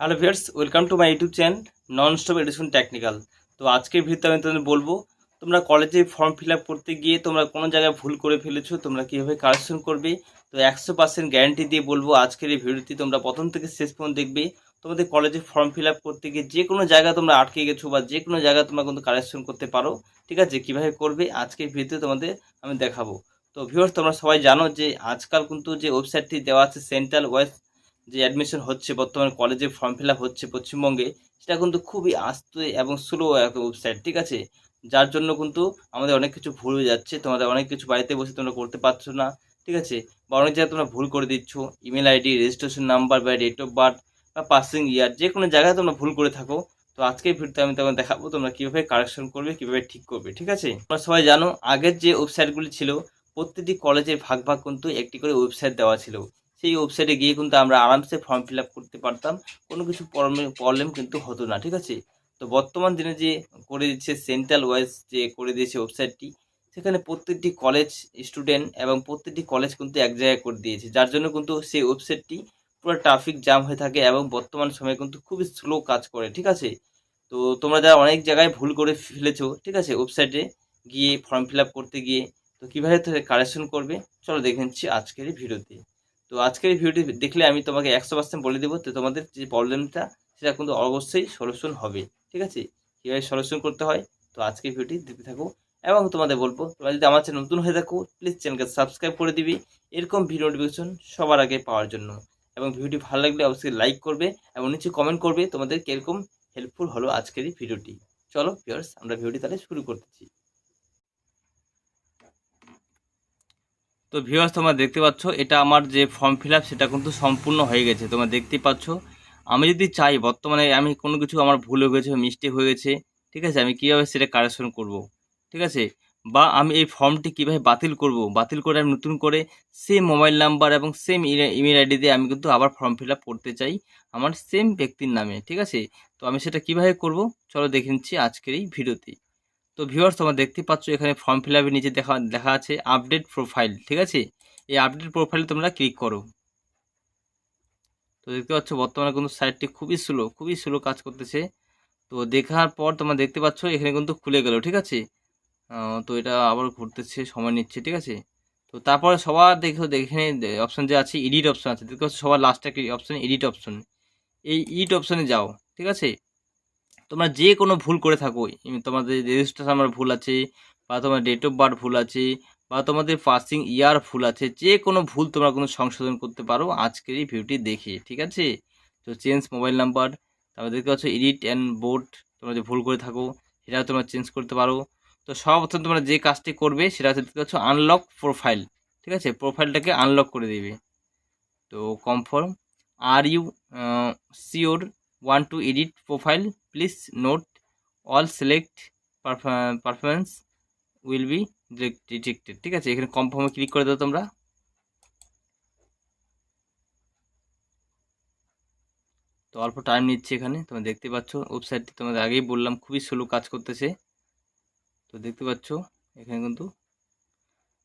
Hello viewers, welcome to my YouTube channel non stop education technical. তো আজকের ভিডিওতে আমি তোমাদের বলবো, তোমরা কলেজে ফর্ম ফিল আপ করতে গিয়ে তোমরা কোনো জায়গায় ভুল করে ফেলেছো, তোমরা কীভাবে কারেকশন করবে। তো 100% গ্যারান্টি দিয়ে বলবো, আজকের এই ভিডিওটি তোমরা প্রথম থেকে শেষ পর্যন্ত দেখবে। তোমাদের কলেজে ফর্ম ফিল আপ করতে গিয়ে যে কোনো জায়গায় তোমরা আটকে গেছো বা যে কোনো জায়গায় তোমরা কিন্তু কারেকশন করতে পারো। ঠিক আছে, কীভাবে করবে আজকের ভিডিওতে তোমাদের আমি দেখাবো। তো ভিউয়ার্স, তোমরা সবাই জানো যে আজকাল কিন্তু যে ওয়েবসাইটটি দেওয়া আছে, সেন্ট্রাল ওয়েস্ট যে অ্যাডমিশন হচ্ছে, বর্তমানে কলেজে ফর্ম ফিল আপ হচ্ছে পশ্চিমবঙ্গে, সেটা কিন্তু খুবই আস্তে এবং স্লো একটা ওয়েবসাইট। ঠিক আছে, যার জন্য কিন্তু আমাদের অনেক কিছু ভুল হয়ে যাচ্ছে, তোমাদের অনেক কিছু বাড়িতে বসে তোমরা করতে পারছো না। ঠিক আছে, বা অনেক জায়গায় তোমরা ভুল করে দিচ্ছ, ইমেল আইডি, রেজিস্ট্রেশন নাম্বার বা ডেট অফ বার্থ বা পাসিং ইয়ার, যে কোনো জায়গায় তোমরা ভুল করে থাকো। তো আজকের ভিডিওতে আমি তোমাকে দেখাবো তোমরা কীভাবে কারেকশন করবে, কীভাবে ঠিক করবে। ঠিক আছে, তোমরা সবাই জানো আগের যে ওয়েবসাইটগুলি ছিল, প্রত্যেকটি কলেজের ভাগ ভাগ কিন্তু একটি করে ওয়েবসাইট দেওয়া ছিল। সেই ওয়েবসাইটে গিয়ে কিন্তু আমরা আরামসে ফর্ম ফিল আপ করতে পারতাম, কোনো কিছু প্রবলেম কিন্তু হতো না। ঠিক আছে, তো বর্তমান দিনে যে করে দিচ্ছে সেন্ট্রাল ওয়াইজ, যে করে দিয়েছে ওয়েবসাইটটি, সেখানে প্রত্যেকটি কলেজ স্টুডেন্ট এবং প্রত্যেকটি কলেজ কিন্তু এক জায়গায় করে দিয়েছে, যার জন্য কিন্তু সেই ওয়েবসাইটটি পুরো ট্রাফিক জ্যাম হয়ে থাকে এবং বর্তমান সময়ে কিন্তু খুবই স্লো কাজ করে। ঠিক আছে, তো তোমরা যারা অনেক জায়গায় ভুল করে ফেলেছো, ঠিক আছে, ওয়েবসাইটে গিয়ে ফর্ম ফিল আপ করতে গিয়ে, তো কীভাবে কারেকশন করবে চলো দেখে নিচ্ছি আজকের এই ভিডিওতে। তো আজকের এই ভিডিওটি দেখলে আমি তোমাকে 100% বলে দেবো, তো তোমাদের যে প্রবলেমটা সেটা কিন্তু অবশ্যই সলিউশন হবে। ঠিক আছে, কীভাবে সলিউশন করতে হয়, তো আজকের ভিডিওটি দেখতে থাকো। এবং তোমাদের বলবো, তোমরা যদি আমার চ্যানেল নতুন হয়ে থাকো, প্লিজ চ্যানেলকে সাবস্ক্রাইব করে দিবি এরকম ভিডিও নোটিফিকেশন সবার আগে পাওয়ার জন্য। এবং ভিডিওটি ভালো লাগলে অবশ্যই লাইক করবে এবং নিচে কমেন্ট করবে তোমাদের কীরকম হেল্পফুল হলো আজকের এই ভিডিওটি। চলো ভিউয়ার্স, আমরা ভিডিওটি তাহলে শুরু করতেছি। তো ভিউয়ার্স, তোমরা দেখতে পাচ্ছ এটা আমার যে ফর্ম ফিল আপ, সেটা কিন্তু সম্পূর্ণ হয়ে গেছে, তোমরা দেখতেই পাচ্ছ। আমি যদি চাই, বর্তমানে আমি কোনো কিছু আমার ভুল হয়ে গেছে, মিস্টেক হয়ে গেছে, ঠিক আছে, আমি কীভাবে সেটা কারেকশন করব। ঠিক আছে, বা আমি এই ফর্মটি কীভাবে বাতিল করব, বাতিল করে আমি নতুন করে সেম মোবাইল নাম্বার এবং সেম ইমেল আইডি দিয়ে আমি কিন্তু আবার ফর্ম ফিল আপ করতে চাই আমার সেম ব্যক্তির নামে। ঠিক আছে, তো আমি সেটা কীভাবে করব চলো দেখে নিচ্ছি আজকের এই ভিডিওতে। তো ভিউয়ার্স, তোমরা দেখতে পাচ্ছ এখানে ফর্ম ফিল আপের নিচে দেখা আছে আপডেট প্রোফাইল। ঠিক আছে, এই আপডেট প্রোফাইলে তোমরা ক্লিক করো। তো দেখতে পাচ্ছ বর্তমানে কিন্তু সাইটটি খুবই স্লো কাজ করতেছে। তো দেখার পর তোমরা দেখতে পাচ্ছ এখানে কিন্তু খুলে গেল। ঠিক আছে, তো এটা আবার ঘুরতেছে, সময় নিচ্ছে। ঠিক আছে, তো তারপরে সবার এখানে অপশন যে আছে, এডিট অপশন আছে, দেখতে পাচ্ছ সবার লাস্টে একটা অপশন, এডিট অপশন। এই এডিট অপশনে যাও। ঠিক আছে, তোমরা যে কোনো ভুল করে থাকো, তোমাদের রেজিস্ট্রেশন নাম্বার ভুল আছে, বা তোমার ডেট অফ বার্থ ভুল আছে, বা তোমাদের পাসিং ইয়ার ভুল আছে, যে কোনো ভুল তোমরা কোনো সংশোধন করতে পারো আজকের এই ভিডিওটি দেখে। ঠিক আছে, তো চেঞ্জ মোবাইল নাম্বার, তারপর দেখতে পাচ্ছ এডিট অ্যান্ড বোর্ড, তোমরা যে ভুল করে থাকো সেটাও তোমরা চেঞ্জ করতে পারো। তো সর্বপ্রথম তোমরা যে কাজটি করবে সেটা হচ্ছে, দেখতে পাচ্ছ আনলক প্রোফাইল। ঠিক আছে, প্রোফাইলটাকে আনলক করে দিবে। তো confirm, are you sure want to edit profile, please note all select performance will be detected. ঠিক আছে, এখানে কনফার্মে ক্লিক করে দাও তোমরা। তো অল্প টাইম নিচ্ছে এখানে, তোমরা দেখতে পাচ্ছ ওয়েবসাইটটি তোমাদের আগেই বললাম খুবই স্লো কাজ করতেছে। তো দেখতে পাচ্ছ এখানে কিন্তু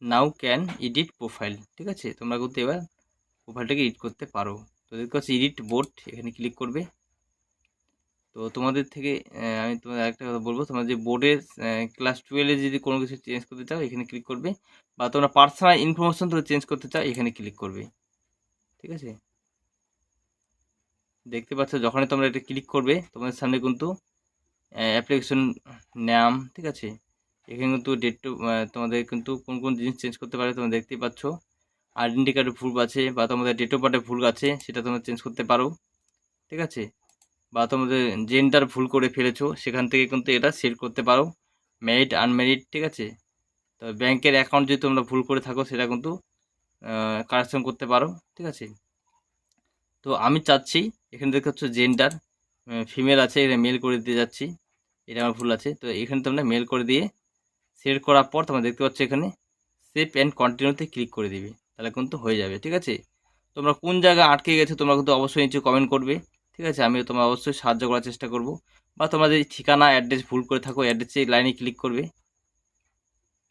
নাও ক্যান এডিট প্রোফাইল। ঠিক আছে, তোমরা কিন্তু এবার প্রোফাইলটাকে এডিট করতে পারো। তো দেখতে পাচ্ছ এডিট বোর্ড, এখানে ক্লিক করবে। তো তোমাদের থেকে আমি তোমাদের আরেকটা কথা বলবো, তোমরা যে বোর্ডের ক্লাস 12-এ যদি কোনো কিছু চেঞ্জ করতে চাও এখানে ক্লিক করবে, বা তোমরা পার্সোনাল ইনফরমেশন তোমরা চেঞ্জ করতে চাও এখানে ক্লিক করবে। ঠিক আছে, দেখতে পাচ্ছ যখনই তোমরা এটা ক্লিক করবে তোমাদের সামনে কিন্তু অ্যাপ্লিকেশন নাম। ঠিক আছে, এখানে কিন্তু তোমাদের কিন্তু কোন কোন জিনিস চেঞ্জ করতে পারে তোমরা দেখতেই পাচ্ছ। আইডেন্টি কার্ডে ভুল আছে, বা তোমাদের ডেট অফ বার্থে ভুল আছে, সেটা তোমরা চেঞ্জ করতে পারো। ঠিক আছে, বা তোমাদের জেন্ডার ভুল করে ফেলেছো সেখান থেকে কিন্তু এটা সেট করতে পারো, ম্যারিড আনম্যারিড। ঠিক আছে, তো ব্যাংকের অ্যাকাউন্ট যদি তোমরা ভুল করে থাকো সেটা কিন্তু কারেকশন করতে পারো। ঠিক আছে, তো আমি চাচ্ছি এখানে দেখতে হচ্ছে জেন্ডার ফিমেল আছে, এটা মেল করে দিতে যাচ্ছি, এটা আমার ভুল আছে। তো এখানে তোমরা মেল করে দিয়ে সেট করার পর তোমরা দেখতে পাচ্ছ এখানে সেভ অ্যান্ড কন্টিনিউতে ক্লিক করে দিবে, তাহলে কিন্তু হয়ে যাবে। ঠিক আছে, তোমরা কোন জায়গায় আটকে গেছো তোমরা কিন্তু অবশ্যই নিচে কমেন্ট করবে। ঠিক আছে, আমি তোমার অবশ্যই সাহায্য করার চেষ্টা করব। বা তোমরা যদি ঠিকানা অ্যাড্রেস ভুল করে থাকো অ্যাড্রেসে লাইনে ক্লিক করবে।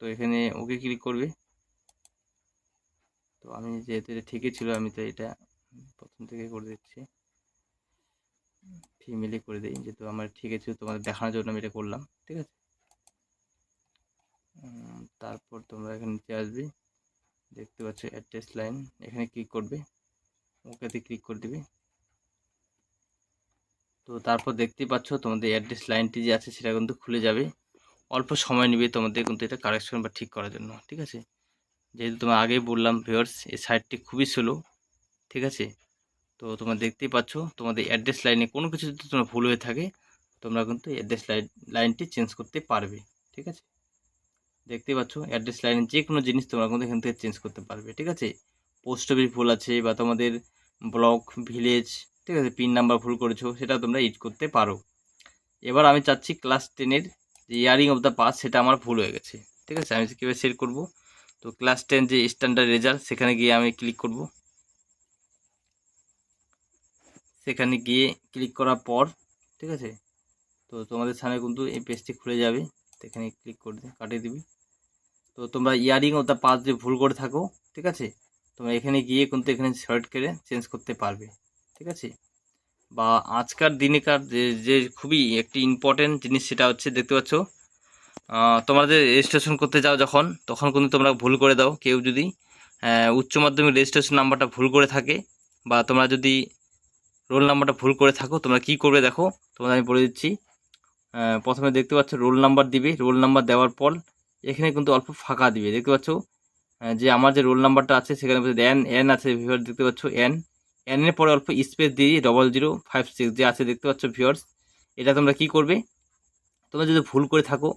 তো এখানে ওকে ক্লিক করবে। তো আমি যেহেতু এটা ঠিকই ছিল, আমি তো এটা প্রথম থেকে করে দিচ্ছি। ফিমেলে করে দিই, যেহেতু আমার ঠিক আছে, তোমাদের দেখানোর জন্য আমি এটা করলাম। ঠিক আছে, তারপর তোমরা এখানে নিচে আসবে, দেখতে পাচ্ছ অ্যাড্রেস লাইন, এখানে ক্লিক করবে, ওকেতে ক্লিক করে দিবে। তো তারপর দেখতেই পাচ্ছ তোমাদের অ্যাড্রেস লাইনটি যে আছে সেটা কিন্তু খুলে যাবে। অল্প সময় নেবে তোমাদের কিন্তু এটা কারেকশন বা ঠিক করার জন্য। ঠিক আছে, যেহেতু তোমার আগেই বললাম ভিউয়ার্স, এই সাইটটি খুবই স্লো। ঠিক আছে, তো তোমরা দেখতেই পাচ্ছ তোমাদের অ্যাড্রেস লাইনে কোনো কিছু যদি তোমার ভুল হয়ে থাকে, তোমরা কিন্তু অ্যাড্রেস লাইনটি চেঞ্জ করতে পারবে। ঠিক আছে, দেখতেই পাচ্ছ অ্যাড্রেস লাইনে যে কোনো জিনিস তোমরা কিন্তু এখান থেকে চেঞ্জ করতে পারবে। ঠিক আছে, পোস্ট অফিস ভুল আছে বা তোমাদের ব্লক, ভিলেজ, ঠিক আছে, পিন নাম্বার ভুল করেছো, সেটা তোমরা এডিট করতে পারো। এবার আমি চাচ্ছি ক্লাস 10-এর যে ইয়ারিং অফ দ্য পাস, সেটা আমার ভুল হয়ে গেছে। ঠিক আছে, আমি কীভাবে সেট করব? তো ক্লাস 10 যে স্ট্যান্ডার্ড রেজাল্ট, সেখানে গিয়ে আমি ক্লিক করব। সেখানে গিয়ে ক্লিক করার পর, ঠিক আছে, তো তোমাদের সামনে কিন্তু এই পেজটি খুলে যাবে। এখানে ক্লিক করে কাটিয়ে দিবি। তো তোমরা ইয়ারিং ও দ্য পাস যে ভুল করে থাকো, ঠিক আছে, তোমরা এখানে গিয়ে কিন্তু এখানে সিলেক্ট করে চেঞ্জ করতে পারবে। ঠিক আছে, বা আজকার দিনেকার যে খুবই একটি ইম্পর্টেন্ট জিনিস, সেটা হচ্ছে দেখতে পাচ্ছ, তোমাদের রেজিস্ট্রেশন করতে যাও যখন, তখন কিন্তু তোমরা ভুল করে দাও। কেউ যদি উচ্চ মাধ্যমিক রেজিস্ট্রেশন নাম্বারটা ভুল করে থাকে, বা তোমরা যদি রোল নাম্বারটা ভুল করে থাকো, তোমরা কি করবে দেখো, তোমাদের আমি বলে দিচ্ছি। প্রথমে দেখতে পাচ্ছ রোল নাম্বার দিবে, রোল নাম্বার দেওয়ার পর এখানে কিন্তু অল্প ফাঁকা দিবে। দেখতে পাচ্ছ যে আমার যে রোল নাম্বারটা আছে সেখানে এন আছে, ভিউয়ার্স দেখতে পাচ্ছ এর পরে অল্প স্পেস দিয়ে 0056 যে আছে, দেখতে পাচ্ছ ভিউয়ার্স। এটা তোমরা কি করবে, তোমরা যদি ভুল করে থাকো,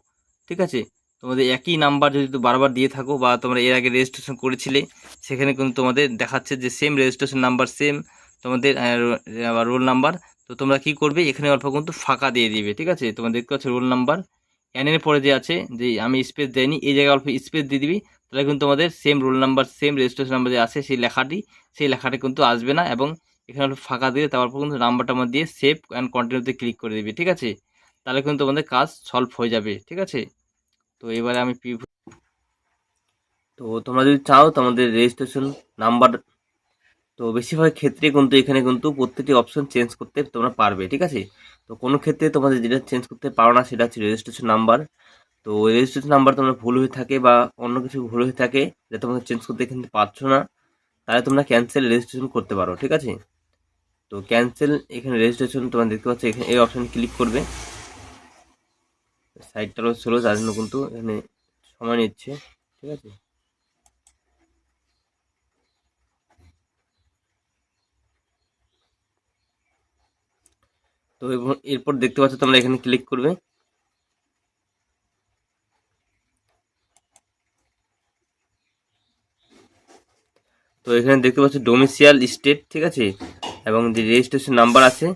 ঠিক আছে, তোমাদের একই নাম্বার যদি বারবার দিয়ে থাকো, বা তোমরা এর আগে রেজিস্ট্রেশন করেছিলে, সেখানে কিন্তু তোমাদের দেখাচ্ছে যে সেম রেজিস্ট্রেশন নাম্বার, সেম তোমাদের রোল নাম্বার। তো তোমরা কি করবে, এখানে অল্প কিন্তু ফাঁকা দিয়ে দিবে। ঠিক আছে, তোমরা দেখতে পাচ্ছ রোল নাম্বার এর পরে যে আছে, যে আমি স্পেস দেয়নি, এই জায়গায় অল্প স্পেস দিয়ে দিবি, তাহলে কিন্তু তোমাদের same roll number, same registration number যে আছে সেই লেখাটি কিন্তু আসবে না। এবং এখানে অল্প ফাঁকা দিয়ে তারপর কিন্তু নাম্বারটা আমার দিয়ে সেভ অ্যান্ড কন্টিনিউতে ক্লিক করে দিবি। ঠিক আছে, তাহলে কিন্তু তোমাদের কাজ সলভ হয়ে যাবে। ঠিক আছে, তো এবারে আমি তো তোমরা যদি চাও তোমাদের রেজিস্ট্রেশন নাম্বার, তো বেশিরভাগ ক্ষেত্রে কিন্তু এখানে কিন্তু প্রত্যেকটি অপশন চেঞ্জ করতে তোমরা পারবে। ঠিক আছে, তো কোনো ক্ষেত্রে তোমাদের যেটা চেঞ্জ করতে পারো না, সেটা হচ্ছে রেজিস্ট্রেশন নাম্বার। তো রেজিস্ট্রেশন নাম্বার তোমরা ভুল হয়ে থাকে বা অন্য কিছু ভুল হয়ে থাকে, যেটা তোমরা চেঞ্জ করতে এখানে পারছো না, তাহলে তোমরা ক্যান্সেল রেজিস্ট্রেশন করতে পারো। ঠিক আছে, তো ক্যান্সেল এখানে রেজিস্ট্রেশন তোমরা দেখতে পাচ্ছ, এখানে এই অপশন ক্লিক করবে। সাইটটা স্লো, তার জন্য কিন্তু এখানে সময় নিচ্ছে। ঠিক আছে, তো এরপর দেখতে পাচ্ছ তোমরা এখানে ক্লিক করবে। তো এখানে দেখতে পাচ্ছ ডোমিসিয়াল স্টেট, ঠিক আছে, এবং যে রেজিস্ট্রেশন নাম্বার আছে,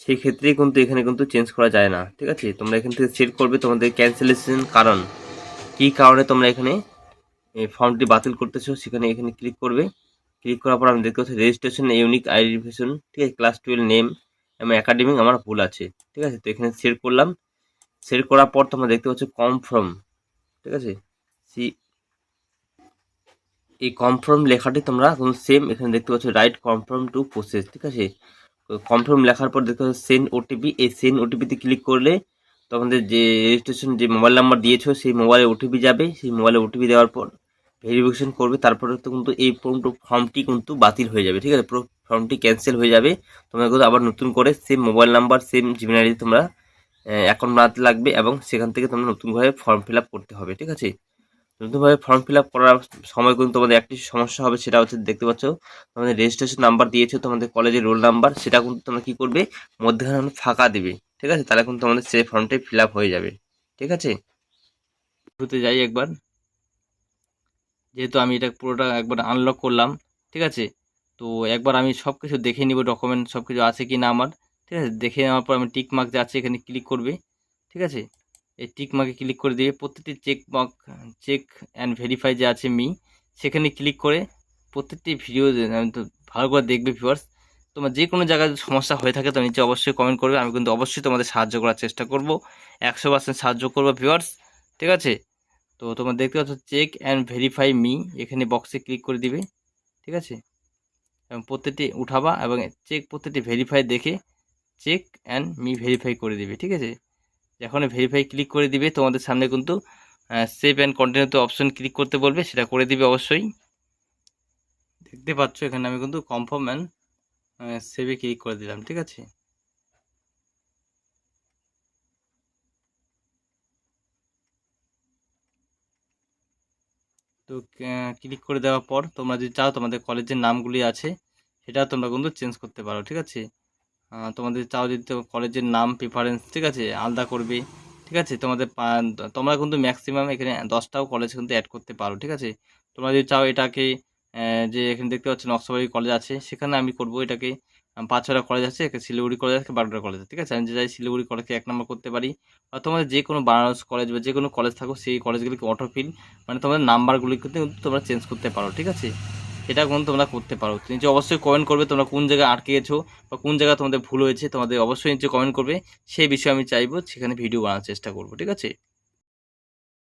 সেই ক্ষেত্রেই কিন্তু এখানে কিন্তু চেঞ্জ করা যায় না। ঠিক আছে, তোমরা এখান থেকে সেট করবে তোমাদের ক্যান্সেলেশন কারণ, কী কারণে তোমরা এখানে এই ফর্মটি বাতিল করতেছো, সেখানে এখানে ক্লিক করবে। ক্লিক করার পর আমি দেখতে পাচ্ছি রেজিস্ট্রেশন ইউনিক আইডেন্টিফিকেশন, ঠিক আছে, ক্লাস 12 নেম এবং একাডেমিক আমার ভুল আছে। ঠিক আছে, তো এখানে সেট করলাম। সেট করার পর তোমরা দেখতে পাচ্ছ কনফার্ম, ঠিক আছে, এই কনফার্ম লেখাটি তোমরা সেম এখানে দেখতে পাচ্ছ রাইট কনফার্ম টু প্রসেস। ঠিক আছে, কনফার্ম লেখার পর দেখতে পাচ্ছ সেন্ড ওটিপি, এই সেন্ড ওটিপিতে ক্লিক করলে তোমাদের যে রেজিস্ট্রেশন যে মোবাইল নাম্বার দিয়েছো, সেই মোবাইলে ওটিপি যাবে। সেই মোবাইলে ওটিপি দেওয়ার পর ভেরিফিকেশন করবে, তারপরে তো কিন্তু এই ফর্মটি কিন্তু বাতিল হয়ে যাবে। ঠিক আছে, পুরো ফর্মটি ক্যান্সেল হয়ে যাবে। তোমরা কিন্তু আবার নতুন করে same mobile number, same Gmail ID তোমরা অ্যাকাউন্ট বানাতে লাগবে, এবং সেখান থেকে তোমরা নতুনভাবে ফর্ম ফিল আপ করতে হবে। ঠিক আছে, নতুনভাবে ফর্ম ফিল আপ করার সময় কিন্তু তোমাদের একটি সমস্যা হবে, সেটা হচ্ছে দেখতে পাচ্ছ তোমাদের রেজিস্ট্রেশন নাম্বার দিয়েছো, তোমাদের কলেজের রোল নাম্বার, সেটা কিন্তু তোমরা কী করবে, মধ্যখানে ফাঁকা দিবে। ঠিক আছে, তাহলে কিন্তু তোমাদের সেই ফর্মটাই ফিল আপ হয়ে যাবে। ঠিক আছে, শুরুতে যাই একবার, যেহেতু আমি এটা পুরোটা একবার আনলক করলাম। ঠিক আছে, তো একবার আমি সব কিছু দেখে নিব, ডকুমেন্ট সব কিছু আছে কি না আমার। ঠিক আছে, দেখে নেওয়ার পর আমি টিক মার্ক যে আছে এখানে ক্লিক করবে। ঠিক আছে, এই টিক মার্কে ক্লিক করে দিয়ে প্রত্যেকটি চেক অ্যান্ড ভেরিফাই যে আছে সেখানে ক্লিক করে প্রত্যেকটি ভিডিও তো ভালো করে দেখবে ভিউয়ার্স। তোমার যে কোনো জায়গায় যদি সমস্যা হয়ে থাকে তো নিচে অবশ্যই কমেন্ট করবে, আমি কিন্তু অবশ্যই তোমাদের সাহায্য করার চেষ্টা করব, 100% সাহায্য করবো ভিউয়ার্স। ঠিক আছে, তো তোমরা দেখতে পাচ্ছ চেক অ্যান্ড ভেরিফাই এখানে বক্সে ক্লিক করে দিবে। ঠিক আছে, এবং প্রত্যেকটি উঠাবা এবং প্রত্যেকটি ভেরিফাই দেখে চেক অ্যান্ড মি ভেরিফাই করে দিবে, ঠিক আছে। যখন ভেরিফাই ক্লিক করে দিবে তোমাদের সামনে কিন্তু সেভ অ্যান্ড কন্টিনিউতে অপশন ক্লিক করতে বলবে, সেটা করে দিবে অবশ্যই। দেখতে পাচ্ছ এখানে আমি কিন্তু কনফার্ম অ্যান্ড সেভে ক্লিক করে দিলাম, ঠিক আছে। তো ক্লিক করে দেওয়ার পর তোমরা যদি চাও তোমাদের কলেজের নামগুলি আছে সেটা তোমরা কিন্তু চেঞ্জ করতে পারো, ঠিক আছে। তোমাদের চাও যদি কলেজের নাম প্রিফারেন্স, ঠিক আছে, আলাদা করবে, ঠিক আছে। তোমরা কিন্তু ম্যাক্সিমাম এখানে 10টাও কলেজ কিন্তু অ্যাড করতে পারো, ঠিক আছে। তোমরা যদি চাও এটাকে যে এখানে দেখতে পাচ্ছ নকশাবাড়ি কলেজ আছে, সেখানে আমি করব এটাকে 5-6টা কলেজ আছে, শিলিগুড়ি কলেজ আছে, 12টা কলেজ আছে, ঠিক আছে। আমি যে চাই শিলিগুড়ি কলেজকে 1 নম্বর করতে পারি, আর তোমাদের যে কোনো বানারস কলেজ বা যে কোনো কলেজ থাকো সেই কলেজগুলিকে অটোফিল মানে তোমাদের নাম্বারগুলি কিন্তু তোমরা চেঞ্জ করতে পারো, ঠিক আছে। এটা কিন্তু তোমরা করতে পারো। নিচে অবশ্যই কমেন্ট করবে তোমরা কোন জায়গায় আটকে গেছো বা কোন জায়গায় তোমাদের ভুল হয়েছে, তোমাদের অবশ্যই নিচে কমেন্ট করবে। সেই বিষয়ে আমি চাইবো সেখানে ভিডিও বানানোর চেষ্টা করবো, ঠিক আছে।